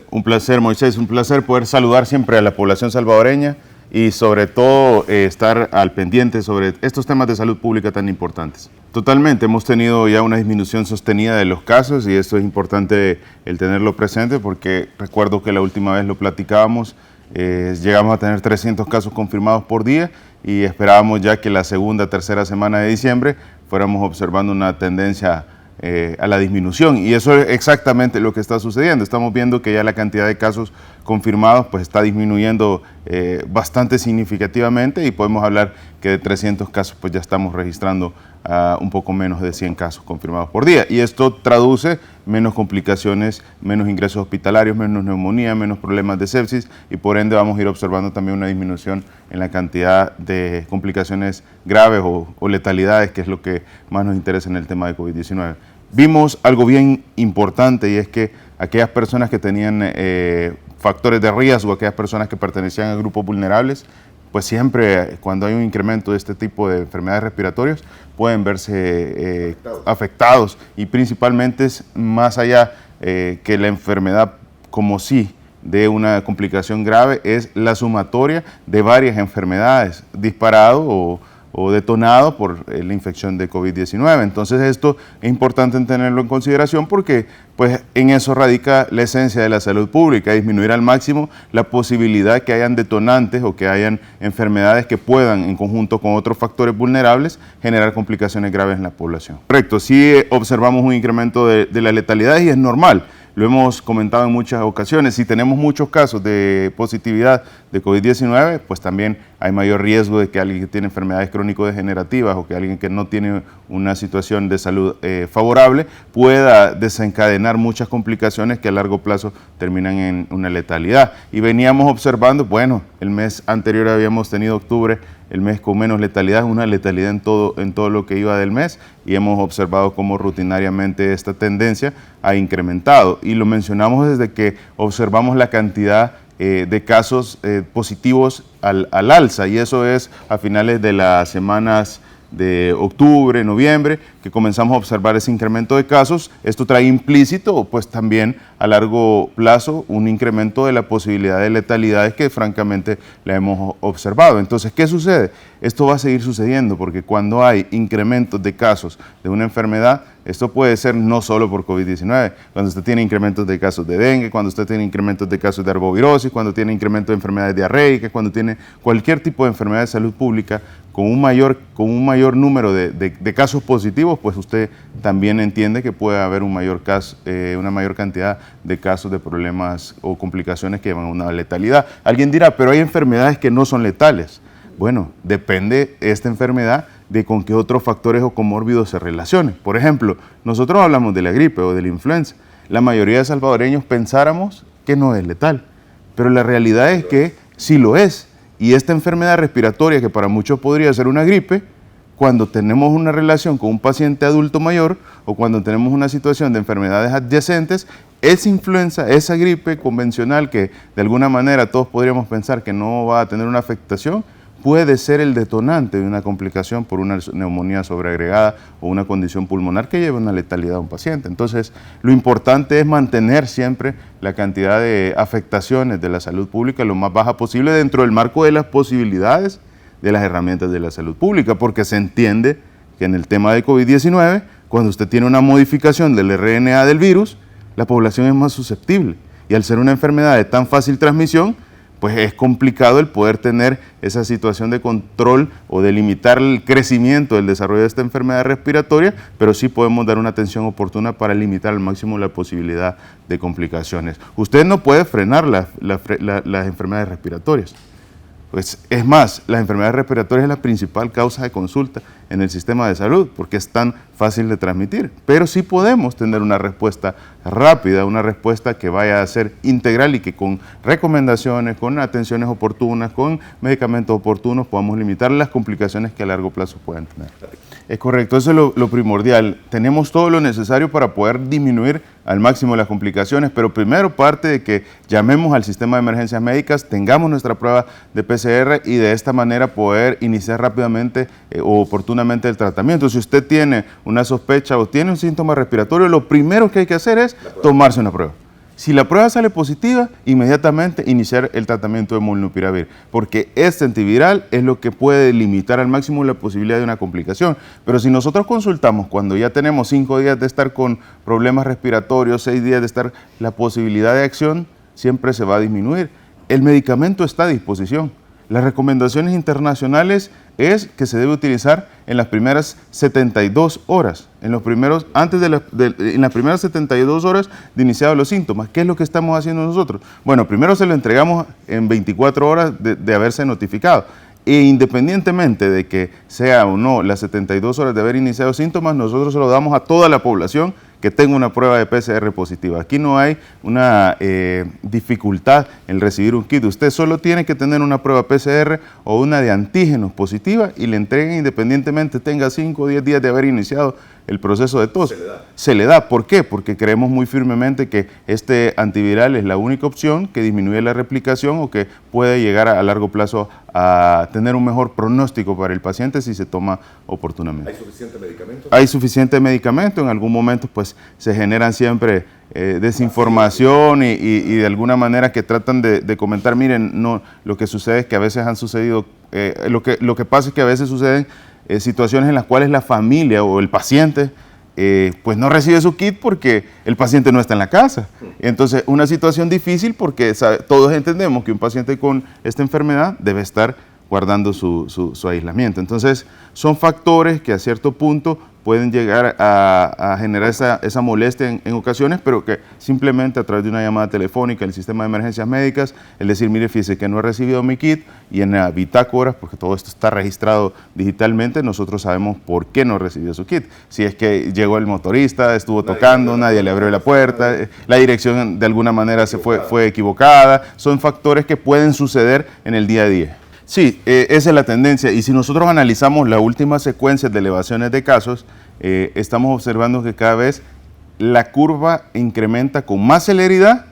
Un placer, Moisés, un placer poder saludar siempre a la población salvadoreña y sobre todo estar al pendiente sobre estos temas de salud pública tan importantes. Totalmente, hemos tenido ya una disminución sostenida de los casos y esto es importante el tenerlo presente porque recuerdo que la última vez lo platicábamos, llegamos a tener 300 casos confirmados por día y esperábamos ya que la segunda, tercera semana de diciembre fuéramos observando una tendencia a la disminución, y eso es exactamente lo que está sucediendo. Estamos viendo que ya la cantidad de casos confirmados pues está disminuyendo bastante significativamente y podemos hablar que de 300 casos pues ya estamos registrando un poco menos de 100 casos confirmados por día, y esto traduce menos complicaciones, menos ingresos hospitalarios, menos neumonía, menos problemas de sepsis, y por ende vamos a ir observando también una disminución en la cantidad de complicaciones graves o letalidades, que es lo que más nos interesa en el tema de COVID-19. Vimos algo bien importante, y es que aquellas personas que tenían factores de riesgo, aquellas personas que pertenecían a grupos vulnerables, pues siempre cuando hay un incremento de este tipo de enfermedades respiratorias pueden verse afectados, y principalmente es más allá que la enfermedad como sí de una complicación grave, es la sumatoria de varias enfermedades disparado o detonado por la infección de COVID-19. Entonces esto es importante tenerlo en consideración porque pues en eso radica la esencia de la salud pública, disminuir al máximo la posibilidad que hayan detonantes o que hayan enfermedades que puedan, en conjunto con otros factores vulnerables, generar complicaciones graves en la población. Correcto, sí observamos un incremento de la letalidad y es normal. Lo hemos comentado en muchas ocasiones, si tenemos muchos casos de positividad de COVID-19, pues también hay mayor riesgo de que alguien que tiene enfermedades crónico-degenerativas o que alguien que no tiene una situación de salud favorable pueda desencadenar muchas complicaciones que a largo plazo terminan en una letalidad. Y veníamos observando, bueno, el mes anterior habíamos tenido octubre, el mes con menos letalidad, una letalidad en todo lo que iba del mes, y hemos observado cómo rutinariamente esta tendencia ha incrementado. Y lo mencionamos desde que observamos la cantidad de casos positivos al alza, y eso es a finales de las semanas de octubre, noviembre, que comenzamos a observar ese incremento de casos. Esto trae implícito, pues también a largo plazo, un incremento de la posibilidad de letalidades que francamente la hemos observado. Entonces, ¿qué sucede? Esto va a seguir sucediendo porque cuando hay incrementos de casos de una enfermedad, esto puede ser no solo por COVID-19, cuando usted tiene incrementos de casos de dengue, cuando usted tiene incrementos de casos de arbovirosis, cuando tiene incremento de enfermedades diarreicas, cuando tiene cualquier tipo de enfermedad de salud pública con un mayor número de casos positivos, pues usted también entiende que puede haber una mayor cantidad de casos de problemas o complicaciones que llevan a una letalidad. Alguien dirá, pero hay enfermedades que no son letales. Bueno, depende esta enfermedad de con qué otros factores o comórbidos se relacionen. Por ejemplo, nosotros hablamos de la gripe o de la influenza. La mayoría de salvadoreños pensáramos que no es letal, pero la realidad es que sí lo es. Y esta enfermedad respiratoria, que para muchos podría ser una gripe, cuando tenemos una relación con un paciente adulto mayor o cuando tenemos una situación de enfermedades adyacentes, esa influenza, esa gripe convencional que de alguna manera todos podríamos pensar que no va a tener una afectación, puede ser el detonante de una complicación por una neumonía sobreagregada o una condición pulmonar que lleve a una letalidad a un paciente. Entonces, lo importante es mantener siempre la cantidad de afectaciones de la salud pública lo más baja posible dentro del marco de las posibilidades de las herramientas de la salud pública, porque se entiende que en el tema de COVID-19, cuando usted tiene una modificación del RNA del virus, la población es más susceptible, y al ser una enfermedad de tan fácil transmisión, pues es complicado el poder tener esa situación de control o de limitar el crecimiento del desarrollo de esta enfermedad respiratoria, pero sí podemos dar una atención oportuna para limitar al máximo la posibilidad de complicaciones. Usted no puede frenar las enfermedades respiratorias. Pues es más, las enfermedades respiratorias es la principal causa de consulta en el sistema de salud porque es tan fácil de transmitir, pero sí podemos tener una respuesta rápida, una respuesta que vaya a ser integral y que con recomendaciones, con atenciones oportunas, con medicamentos oportunos podamos limitar las complicaciones que a largo plazo puedan tener. Es correcto, eso es lo primordial. Tenemos todo lo necesario para poder disminuir al máximo las complicaciones, pero primero parte de que llamemos al sistema de emergencias médicas, tengamos nuestra prueba de PCR y de esta manera poder iniciar rápidamente o oportunamente el tratamiento. Si usted tiene una sospecha o tiene un síntoma respiratorio, lo primero que hay que hacer es tomarse una prueba. Si la prueba sale positiva, inmediatamente iniciar el tratamiento de molnupiravir, porque este antiviral es lo que puede limitar al máximo la posibilidad de una complicación. Pero si nosotros consultamos cuando ya tenemos 5 días de estar con problemas respiratorios, 6 días de estar, la posibilidad de acción siempre se va a disminuir. El medicamento está a disposición. Las recomendaciones internacionales es que se debe utilizar en las primeras 72 horas, en las primeras 72 horas de iniciados los síntomas. ¿Qué es lo que estamos haciendo nosotros? Bueno, primero se lo entregamos en 24 horas de haberse notificado. E independientemente de que sea o no las 72 horas de haber iniciado síntomas, nosotros se lo damos a toda la población que tenga una prueba de PCR positiva. Aquí no hay una dificultad en recibir un kit. Usted solo tiene que tener una prueba PCR o una de antígenos positiva y le entreguen independientemente tenga 5 o 10 días de haber iniciado el proceso de tos. Se le da. ¿Por qué? Porque creemos muy firmemente que este antiviral es la única opción que disminuye la replicación o que puede llegar a largo plazo a tener un mejor pronóstico para el paciente si se toma oportunamente. ¿Hay suficiente medicamento? Hay suficiente medicamento. En algún momento pues se generan siempre desinformación y de alguna manera que tratan de comentar, miren, no, lo que sucede es que a veces han sucedido, lo que pasa es que a veces suceden situaciones en las cuales la familia o el paciente pues no recibe su kit porque el paciente no está en la casa. Entonces, una situación difícil porque todos entendemos que un paciente con esta enfermedad debe estar guardando su aislamiento. Entonces, son factores que a cierto punto pueden llegar a generar esa molestia en ocasiones, pero que simplemente a través de una llamada telefónica, el sistema de emergencias médicas, el decir, mire, fíjese que no he recibido mi kit, y en la bitácora, porque todo esto está registrado digitalmente, nosotros sabemos por qué no recibió su kit. Si es que llegó el motorista, estuvo tocando, nadie le abrió la puerta, la dirección de alguna manera fue equivocada, son factores que pueden suceder en el día a día. Sí, esa es la tendencia, y si nosotros analizamos las últimas secuencias de elevaciones de casos, estamos observando que cada vez la curva incrementa con más celeridad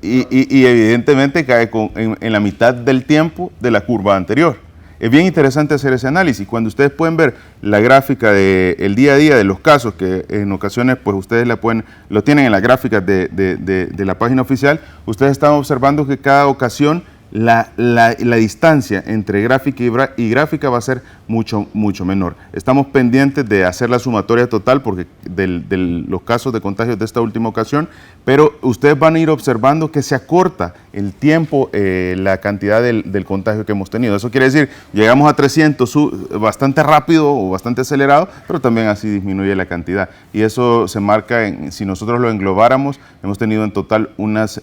y evidentemente cae en la mitad del tiempo de la curva anterior. Es bien interesante hacer ese análisis. Cuando ustedes pueden ver la gráfica del día a día de los casos, que en ocasiones pues ustedes lo tienen en las gráficas de la página oficial, ustedes están observando que cada ocasión la distancia entre gráfica y gráfica va a ser mucho menor. Estamos pendientes de hacer la sumatoria total porque de los casos de contagios de esta última ocasión, pero ustedes van a ir observando que se acorta el tiempo, la cantidad del contagio que hemos tenido. Eso quiere decir, llegamos a 300 bastante rápido o bastante acelerado, pero también así disminuye la cantidad. Y eso se marca, si nosotros lo englobáramos, hemos tenido en total unas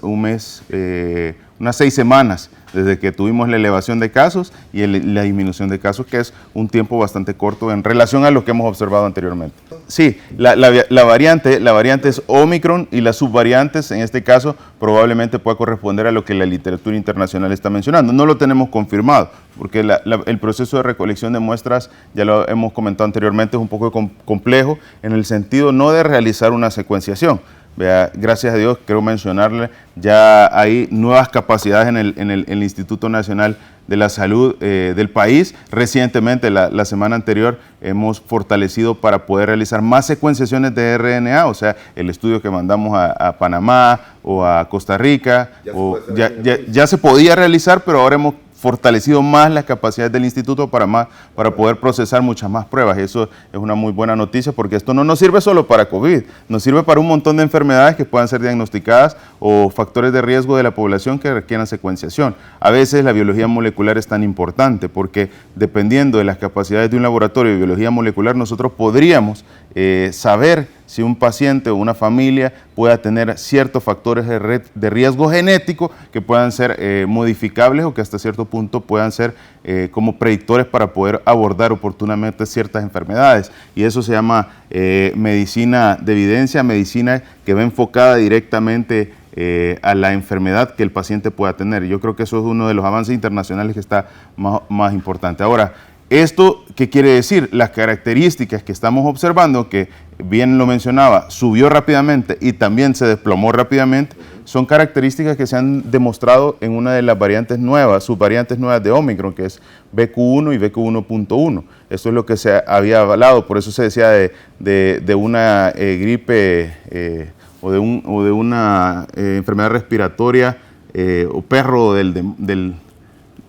6 semanas desde que tuvimos la elevación de casos y la disminución de casos, que es un tiempo bastante corto en relación a lo que hemos observado anteriormente. Sí, la variante es Omicron y las subvariantes, en este caso, probablemente pueda corresponder a lo que la literatura internacional está mencionando. No lo tenemos confirmado, porque el proceso de recolección de muestras, ya lo hemos comentado anteriormente, es un poco complejo en el sentido no de realizar una secuenciación. Vea, gracias a Dios, quiero mencionarle, ya hay nuevas capacidades en el Instituto Nacional de la Salud del país. Recientemente, la semana anterior, hemos fortalecido para poder realizar más secuenciaciones de RNA, o sea, el estudio que mandamos a Panamá o a Costa Rica, ya se podía realizar, pero ahora hemos fortalecido más las capacidades del instituto para poder procesar muchas más pruebas. Eso es una muy buena noticia porque esto no nos sirve solo para COVID, nos sirve para un montón de enfermedades que puedan ser diagnosticadas o factores de riesgo de la población que requieran secuenciación. A veces la biología molecular es tan importante porque dependiendo de las capacidades de un laboratorio de biología molecular, nosotros podríamos saber si un paciente o una familia pueda tener ciertos factores de riesgo genético que puedan ser modificables o que hasta cierto punto puedan ser como predictores para poder abordar oportunamente ciertas enfermedades. Y eso se llama medicina de evidencia, medicina que va enfocada directamente a la enfermedad que el paciente pueda tener. Yo creo que eso es uno de los avances internacionales que está más importante. Ahora, ¿esto qué quiere decir? Las características que estamos observando, que bien lo mencionaba, subió rápidamente y también se desplomó rápidamente, son características que se han demostrado en una de las variantes nuevas, subvariantes nuevas de Omicron, que es BQ1 y BQ1.1. Esto es lo que se había avalado, por eso se decía de una gripe o de una enfermedad respiratoria o perro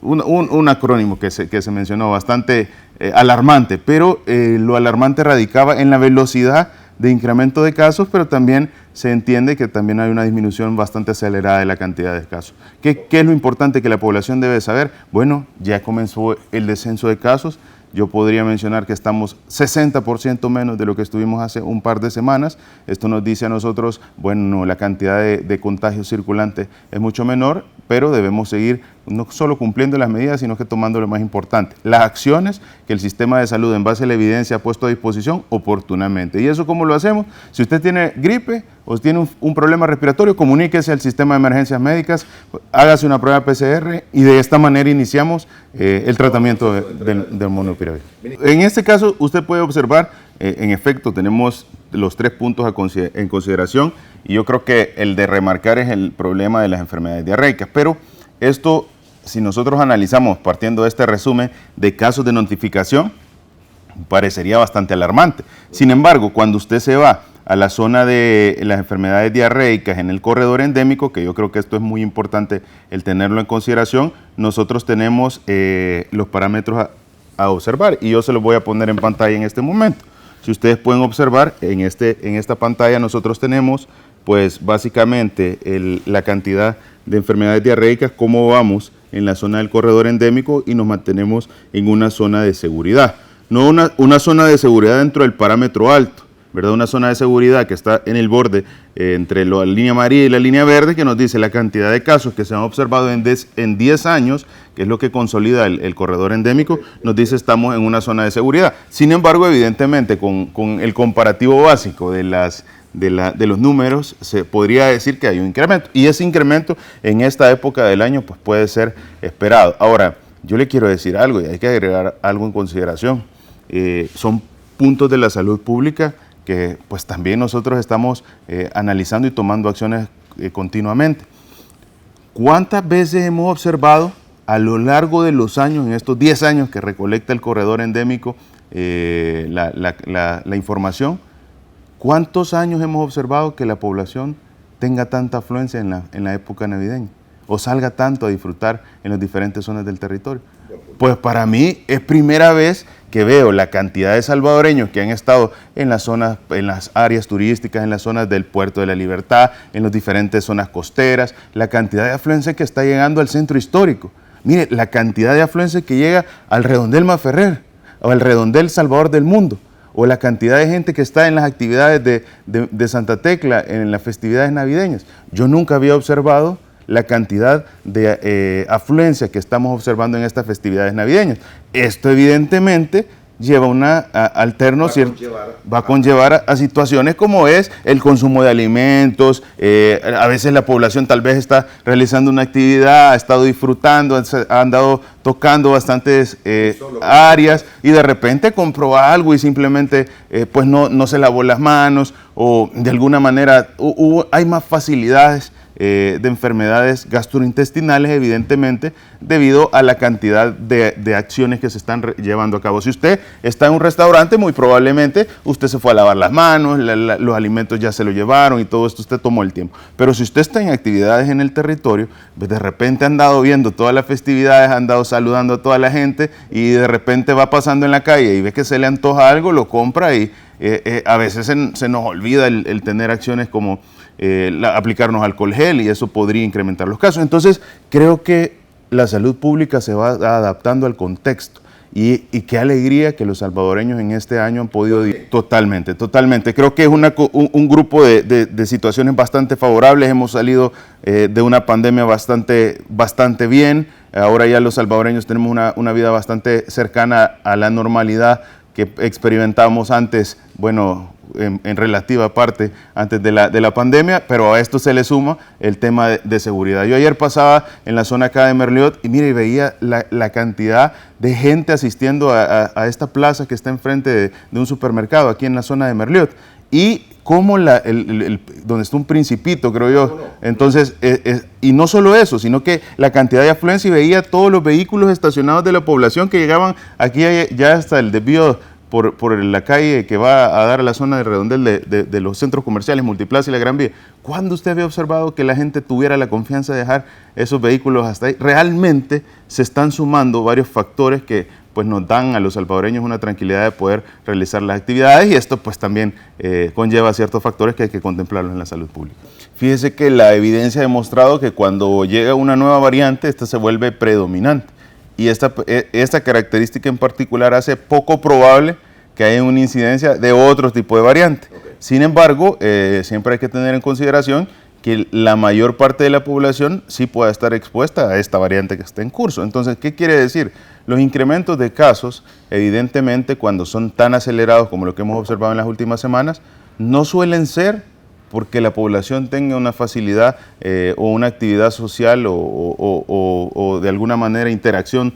un acrónimo que se mencionó bastante alarmante, pero lo alarmante radicaba en la velocidad de incremento de casos, pero también se entiende que también hay una disminución bastante acelerada de la cantidad de casos. ¿Qué es lo importante que la población debe saber? Bueno, ya comenzó el descenso de casos. Yo podría mencionar que estamos 60% menos de lo que estuvimos hace un par de semanas. Esto nos dice a nosotros, bueno, la cantidad de contagios circulantes es mucho menor, pero debemos seguir no solo cumpliendo las medidas, sino que tomando lo más importante, las acciones que el sistema de salud en base a la evidencia ha puesto a disposición oportunamente. ¿Y eso cómo lo hacemos? Si usted tiene gripe o tiene un problema respiratorio, comuníquese al sistema de emergencias médicas, hágase una prueba PCR y de esta manera iniciamos el tratamiento del molnupiravir. En este caso, usted puede observar, en efecto, tenemos los 3 puntos en consideración y yo creo que el de remarcar es el problema de las enfermedades diarreicas, pero esto, si nosotros analizamos partiendo de este resumen de casos de notificación, parecería bastante alarmante. Sin embargo, cuando usted se va a la zona de las enfermedades diarreicas en el corredor endémico, que yo creo que esto es muy importante el tenerlo en consideración, nosotros tenemos los parámetros a observar y yo se los voy a poner en pantalla en este momento. Si ustedes pueden observar, en esta pantalla nosotros tenemos pues básicamente la cantidad de enfermedades diarreicas, cómo vamos en la zona del corredor endémico y nos mantenemos en una zona de seguridad. No una zona de seguridad dentro del parámetro alto, ¿verdad? Una zona de seguridad que está en el borde entre la línea amarilla y la línea verde, que nos dice la cantidad de casos que se han observado en 10 años, que es lo que consolida el corredor endémico, nos dice estamos en una zona de seguridad. Sin embargo, evidentemente, con el comparativo básico de los números, se podría decir que hay un incremento. Y ese incremento en esta época del año pues, puede ser esperado. Ahora, yo le quiero decir algo y hay que agregar algo en consideración. Son puntos de la salud pública que pues también nosotros estamos analizando y tomando acciones continuamente. ¿Cuántas veces hemos observado a lo largo de los años, en estos 10 años que recolecta el corredor endémico la información, cuántos años hemos observado que la población tenga tanta afluencia en la época navideña o salga tanto a disfrutar en las diferentes zonas del territorio? Pues para mí es primera vez que veo la cantidad de salvadoreños que han estado en las zonas, en las áreas turísticas, en las zonas del Puerto de la Libertad, en las diferentes zonas costeras, la cantidad de afluencia que está llegando al centro histórico. Mire, la cantidad de afluencia que llega al Redondel Maferrer o al Redondel Salvador del Mundo, o la cantidad de gente que está en las actividades de Santa Tecla, en las festividades navideñas. Yo nunca había observado la cantidad de afluencia que estamos observando en estas festividades navideñas. Esto evidentemente lleva va a conllevar a situaciones como es el consumo de alimentos. A veces la población tal vez está realizando una actividad, ha estado disfrutando, ha andado tocando bastantes áreas y de repente compró algo y simplemente pues no se lavó las manos o de alguna manera hay más facilidades de enfermedades gastrointestinales, evidentemente, debido a la cantidad de acciones que se están llevando a cabo. Si usted está en un restaurante, muy probablemente usted se fue a lavar las manos, los alimentos ya se lo llevaron y todo esto usted tomó el tiempo. Pero si usted está en actividades en el territorio, pues de repente ha andado viendo todas las festividades, ha andado saludando a toda la gente y de repente va pasando en la calle y ve que se le antoja algo, lo compra y a veces se nos olvida el tener acciones como aplicarnos alcohol gel y eso podría incrementar los casos. Entonces, creo que la salud pública se va adaptando al contexto y qué alegría que los salvadoreños en este año han podido... Totalmente. Creo que es un grupo de situaciones bastante favorables. Hemos salido de una pandemia bastante bien. Ahora ya los salvadoreños tenemos una vida bastante cercana a la normalidad que experimentábamos antes, bueno, en relativa parte antes de la pandemia, pero a esto se le suma el tema de seguridad. Yo ayer pasaba en la zona acá de Merliot y mire, veía la cantidad de gente asistiendo a esta plaza que está enfrente de un supermercado aquí en la zona de Merliot y como donde está un Principito, creo yo. Entonces, y no solo eso, sino que la cantidad de afluencia y veía todos los vehículos estacionados de la población que llegaban aquí ya hasta el desvío por la calle que va a dar a la zona de redondel de los centros comerciales, Multiplaza y la Gran Vía, ¿cuándo usted había observado que la gente tuviera la confianza de dejar esos vehículos hasta ahí? Realmente se están sumando varios factores que pues nos dan a los salvadoreños una tranquilidad de poder realizar las actividades, y esto pues también conlleva ciertos factores que hay que contemplarlos en la salud pública. Fíjese que la evidencia ha demostrado que cuando llega una nueva variante, esta se vuelve predominante. Y esta característica en particular hace poco probable que haya una incidencia de otro tipo de variante. Sin embargo, siempre hay que tener en consideración que la mayor parte de la población sí pueda estar expuesta a esta variante que está en curso. Entonces, ¿qué quiere decir? Los incrementos de casos, evidentemente, cuando son tan acelerados como lo que hemos observado en las últimas semanas, no suelen ser porque la población tenga una facilidad o una actividad social o de alguna manera interacción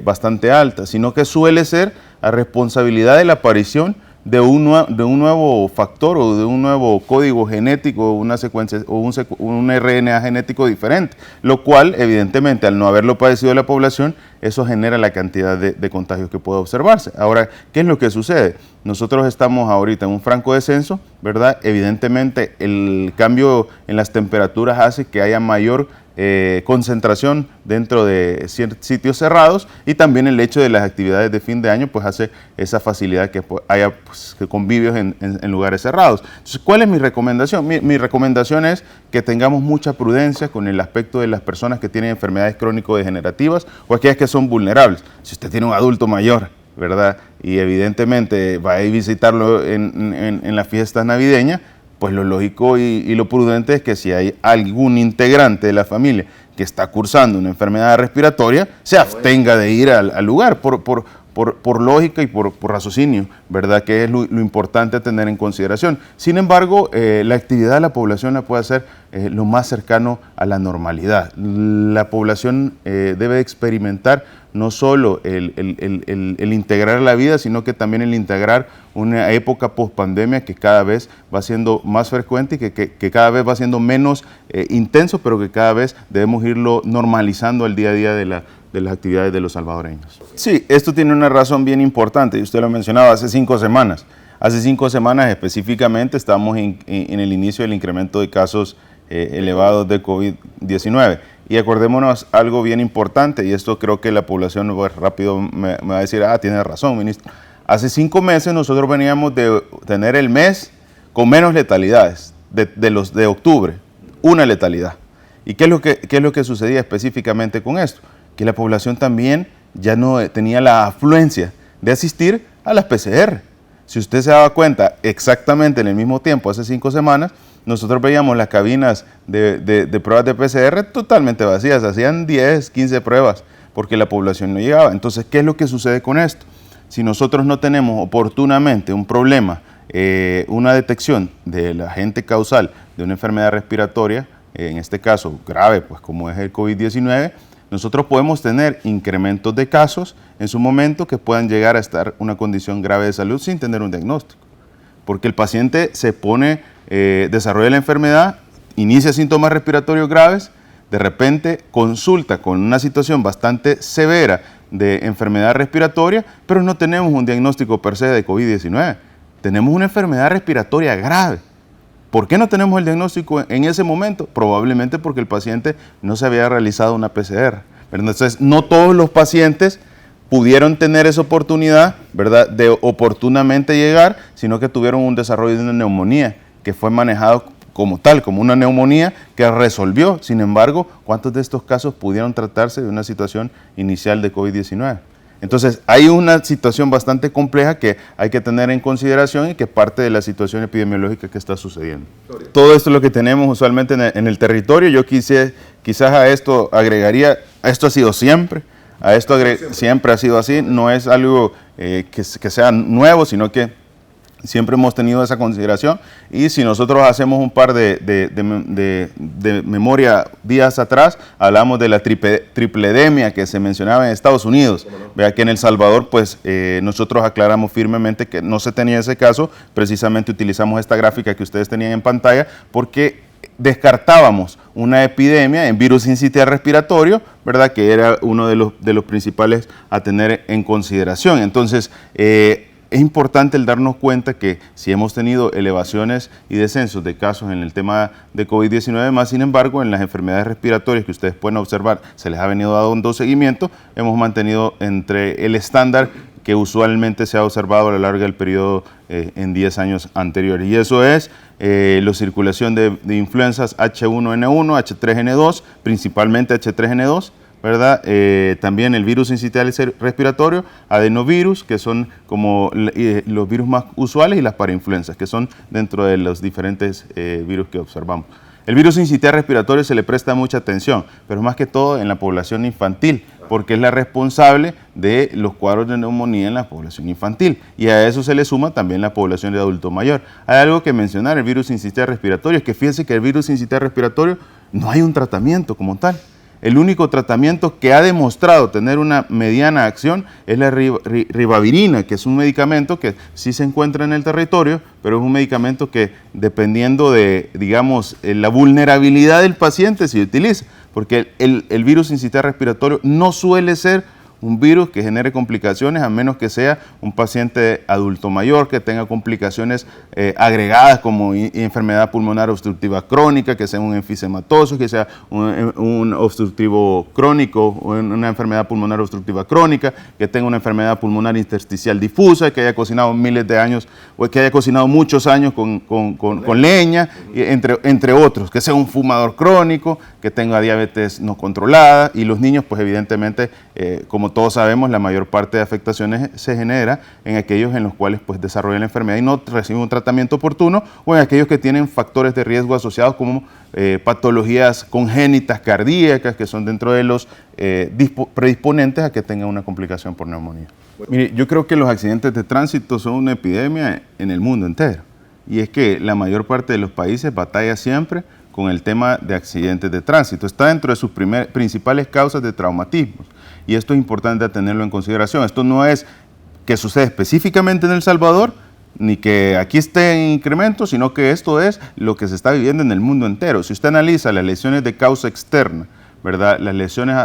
bastante alta, sino que suele ser a responsabilidad de la aparición de un nuevo factor o de un nuevo código genético, una secuencia o un RNA genético diferente, lo cual evidentemente al no haberlo padecido la población, eso genera la cantidad de contagios que puede observarse. Ahora, ¿qué es lo que sucede? Nosotros estamos ahorita en un franco descenso, ¿verdad? Evidentemente el cambio en las temperaturas hace que haya mayor concentración dentro de sitios cerrados, y también el hecho de las actividades de fin de año pues hace esa facilidad que haya convivios en lugares cerrados. Entonces, ¿cuál es mi recomendación? Mi recomendación es que tengamos mucha prudencia con el aspecto de las personas que tienen enfermedades crónico-degenerativas o aquellas que son vulnerables. Si usted tiene un adulto mayor, ¿verdad?, y evidentemente va a ir visitarlo en las fiestas navideñas, pues lo lógico y lo prudente es que si hay algún integrante de la familia que está cursando una enfermedad respiratoria, se abstenga de ir al lugar, por lógica y por raciocinio, ¿verdad?, que es lo importante a tener en consideración. Sin embargo, la actividad de la población la puede hacer lo más cercano a la normalidad. La población debe experimentar no solo el integrar la vida, sino que también el integrar una época post-pandemia que cada vez va siendo más frecuente y que cada vez va siendo menos intenso, pero que cada vez debemos irlo normalizando al día a día de las actividades de los salvadoreños. Sí, esto tiene una razón bien importante, y usted lo mencionaba hace 5 semanas. Hace 5 semanas específicamente estamos en el inicio del incremento de casos elevados de COVID-19. Y acordémonos algo bien importante, y esto creo que la población pues, rápido me va a decir, tiene razón, ministro. Hace 5 meses nosotros veníamos de tener el mes con menos letalidades, de octubre, una letalidad. ¿Y qué es lo que sucedía específicamente con esto? Que la población también ya no tenía la afluencia de asistir a las PCR. Si usted se daba cuenta, exactamente en el mismo tiempo, hace 5 semanas, nosotros veíamos las cabinas de pruebas de PCR totalmente vacías, hacían 10, 15 pruebas, porque la población no llegaba. Entonces, ¿qué es lo que sucede con esto? Si nosotros no tenemos oportunamente un problema, una detección del agente causal de una enfermedad respiratoria, en este caso grave, pues como es el COVID-19, nosotros podemos tener incrementos de casos en su momento que puedan llegar a estar una condición grave de salud sin tener un diagnóstico. Porque el paciente se pone, desarrolla la enfermedad, inicia síntomas respiratorios graves, de repente consulta con una situación bastante severa de enfermedad respiratoria, pero no tenemos un diagnóstico per se de COVID-19. Tenemos una enfermedad respiratoria grave. ¿Por qué no tenemos el diagnóstico en ese momento? Probablemente porque el paciente no se había realizado una PCR. Entonces, no todos los pacientes pudieron tener esa oportunidad, ¿verdad?, de oportunamente llegar, sino que tuvieron un desarrollo de una neumonía que fue manejado como tal, como una neumonía que resolvió. Sin embargo, ¿cuántos de estos casos pudieron tratarse de una situación inicial de COVID-19? Entonces, hay una situación bastante compleja que hay que tener en consideración y que es parte de la situación epidemiológica que está sucediendo. Todo esto es lo que tenemos usualmente en el territorio. Yo quizás a esto agregaría, esto ha sido siempre, siempre ha sido así, no es algo que sea nuevo, sino que siempre hemos tenido esa consideración. Y si nosotros hacemos un par de memoria días atrás, hablamos de la tripledemia que se mencionaba en Estados Unidos. Vea que en El Salvador, pues nosotros aclaramos firmemente que no se tenía ese caso. Precisamente utilizamos esta gráfica que ustedes tenían en pantalla porque descartábamos una epidemia en virus sincitial respiratorio, ¿verdad?, que era uno de los principales a tener en consideración. Entonces, es importante el darnos cuenta que si hemos tenido elevaciones y descensos de casos en el tema de COVID-19, más sin embargo, en las enfermedades respiratorias que ustedes pueden observar, se les ha venido dando seguimiento, hemos mantenido entre el estándar que usualmente se ha observado a lo largo del periodo en 10 años anteriores. Y eso es la circulación de influencias H1N1, H3N2, principalmente H3N2, ¿verdad? También el virus sincitial respiratorio, adenovirus, que son como los virus más usuales, y las parainfluencias, que son dentro de los diferentes virus que observamos. El virus sincitial respiratorio se le presta mucha atención, pero más que todo en la población infantil, porque es la responsable de los cuadros de neumonía en la población infantil. Y a eso se le suma también la población de adulto mayor. Hay algo que mencionar, el virus sincitial respiratorio, es que fíjense que el virus sincitial respiratorio no hay un tratamiento como tal. El único tratamiento que ha demostrado tener una mediana acción es la ribavirina, que es un medicamento que sí se encuentra en el territorio, pero es un medicamento que, dependiendo de, digamos, la vulnerabilidad del paciente, se utiliza, porque el virus sincitial respiratorio no suele ser un virus que genere complicaciones, a menos que sea un paciente adulto mayor que tenga complicaciones agregadas como enfermedad pulmonar obstructiva crónica, que sea un enfisematoso, que sea un obstructivo crónico, una enfermedad pulmonar obstructiva crónica, que tenga una enfermedad pulmonar intersticial difusa, que haya cocinado miles de años o que haya cocinado muchos años con leña, entre otros, que sea un fumador crónico, que tenga diabetes no controlada, y los niños, pues evidentemente, como todos sabemos, la mayor parte de afectaciones se genera en aquellos en los cuales pues desarrollan la enfermedad y no reciben un tratamiento oportuno, o en aquellos que tienen factores de riesgo asociados como patologías congénitas cardíacas, que son dentro de los predisponentes a que tengan una complicación por neumonía. Mire, yo creo que los accidentes de tránsito son una epidemia en el mundo entero, y es que la mayor parte de los países batalla siempre con el tema de accidentes de tránsito. Está dentro de sus principales causas de traumatismos, y esto es importante tenerlo en consideración. Esto no es que sucede específicamente en El Salvador, ni que aquí esté en incremento, sino que esto es lo que se está viviendo en el mundo entero. Si usted analiza las lesiones de causa externa, ¿verdad?, las lesiones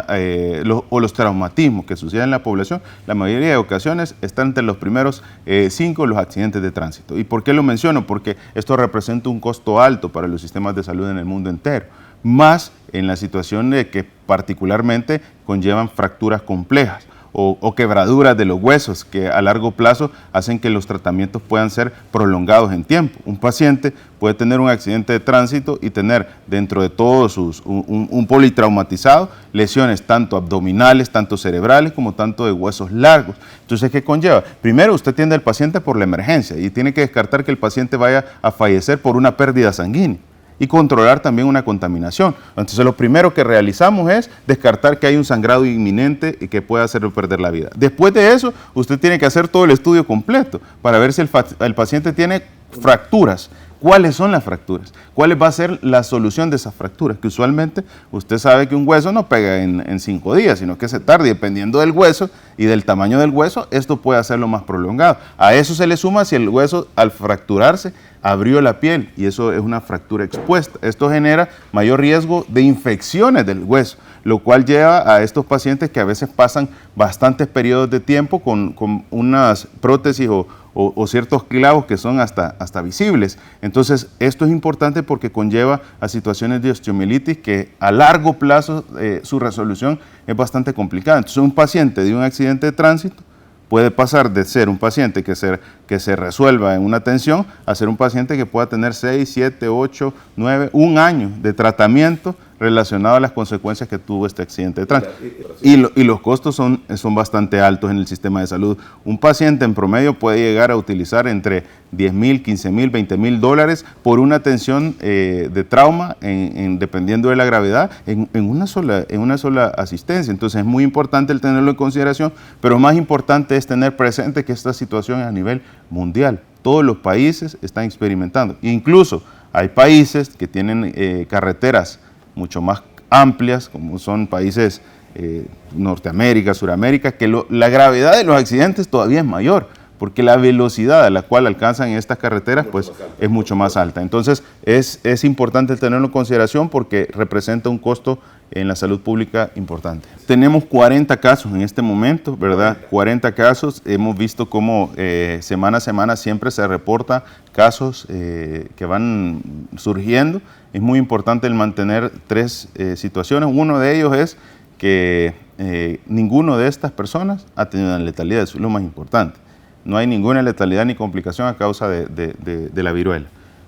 o los traumatismos que suceden en la población, la mayoría de ocasiones están entre los primeros 5 los accidentes de tránsito. ¿Y por qué lo menciono? Porque esto representa un costo alto para los sistemas de salud en el mundo entero, más en la situación de que particularmente conllevan fracturas complejas o quebraduras de los huesos que a largo plazo hacen que los tratamientos puedan ser prolongados en tiempo. Un paciente puede tener un accidente de tránsito y tener dentro de todos un politraumatizado, lesiones tanto abdominales, tanto cerebrales, como tanto de huesos largos. Entonces, ¿qué conlleva? Primero, usted atiende al paciente por la emergencia y tiene que descartar que el paciente vaya a fallecer por una pérdida sanguínea, y controlar también una contaminación. Entonces, lo primero que realizamos es descartar que hay un sangrado inminente y que pueda hacerlo perder la vida. Después de eso, usted tiene que hacer todo el estudio completo para ver si el paciente tiene fracturas. ¿Cuáles son las fracturas? ¿Cuál va a ser la solución de esas fracturas? Que usualmente usted sabe que un hueso no pega en 5 días, sino que se tarda, y dependiendo del hueso y del tamaño del hueso, esto puede hacerlo más prolongado. A eso se le suma si el hueso, al fracturarse, abrió la piel, y eso es una fractura expuesta. Esto genera mayor riesgo de infecciones del hueso, lo cual lleva a estos pacientes que a veces pasan bastantes periodos de tiempo con unas prótesis o ciertos clavos que son hasta visibles. Entonces, esto es importante porque conlleva a situaciones de osteomielitis que a largo plazo su resolución es bastante complicada. Entonces, un paciente de un accidente de tránsito puede pasar de ser un paciente que se resuelva en una atención a ser un paciente que pueda tener 6, 7, 8, 9, un año de tratamiento relacionado a las consecuencias que tuvo este accidente de tránsito. Y los costos son bastante altos en el sistema de salud. Un paciente en promedio puede llegar a utilizar entre $10,000, $15,000, $20,000 por una atención de trauma, dependiendo de la gravedad, en una sola asistencia. Entonces es muy importante el tenerlo en consideración, pero más importante es tener presente que esta situación es a nivel mundial. Todos los países están experimentando. Incluso hay países que tienen carreteras mucho más amplias, como son países Norteamérica, Suramérica, que la gravedad de los accidentes todavía es mayor, porque la velocidad a la cual alcanzan estas carreteras pues es mucho más alta. Entonces es importante tenerlo en consideración porque representa un costo en la salud pública importante. Tenemos 40 casos en este momento, ¿verdad? 40 casos. Hemos visto cómo semana a semana siempre se reporta casos que van surgiendo. Es muy importante el mantener 3 situaciones. Uno de ellos es que ninguno de estas personas ha tenido una letalidad, eso es lo más importante. No hay ninguna letalidad ni complicación a causa de la viruela.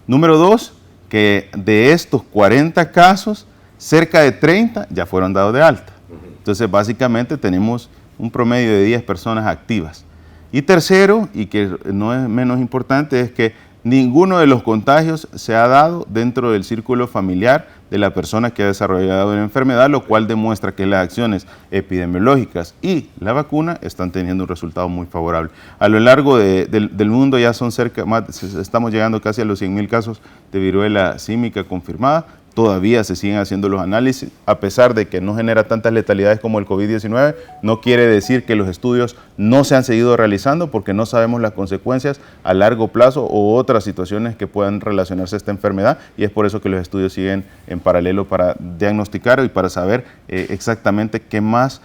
Número 2, que de estos 40 casos, cerca de 30 ya fueron dados de alta. Entonces, básicamente tenemos un promedio de 10 personas activas. Y tercero, y que no es menos importante, es que ninguno de los contagios se ha dado dentro del círculo familiar de la persona que ha desarrollado la enfermedad, lo cual demuestra que las acciones epidemiológicas y la vacuna están teniendo un resultado muy favorable. A lo largo del mundo ya son estamos llegando casi a los 100.000 casos de viruela símica confirmada. Todavía se siguen haciendo los análisis, a pesar de que no genera tantas letalidades como el COVID-19, no quiere decir que los estudios no se han seguido realizando porque no sabemos las consecuencias a largo plazo o otras situaciones que puedan relacionarse a esta enfermedad, y es por eso que los estudios siguen en paralelo para diagnosticar y para saber exactamente qué más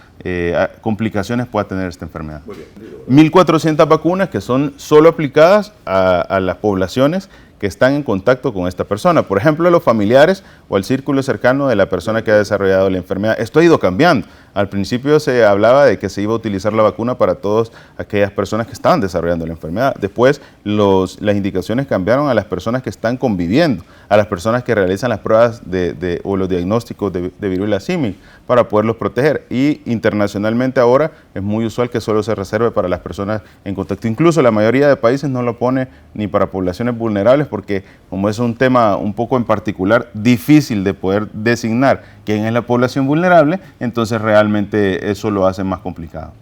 complicaciones pueda tener esta enfermedad. 1.400 vacunas que son solo aplicadas a las poblaciones que están en contacto con esta persona. Por ejemplo, los familiares o el círculo cercano de la persona que ha desarrollado la enfermedad. Esto ha ido cambiando. Al principio se hablaba de que se iba a utilizar la vacuna para todas aquellas personas que estaban desarrollando la enfermedad. Después las indicaciones cambiaron a las personas que están conviviendo, a las personas que realizan las pruebas o los diagnósticos de viruela símica para poderlos proteger. Y internacionalmente ahora es muy usual que solo se reserve para las personas en contacto. Incluso la mayoría de países no lo pone ni para poblaciones vulnerables porque como es un tema un poco en particular difícil de poder designar quién es la población vulnerable, entonces realmente eso lo hace más complicado.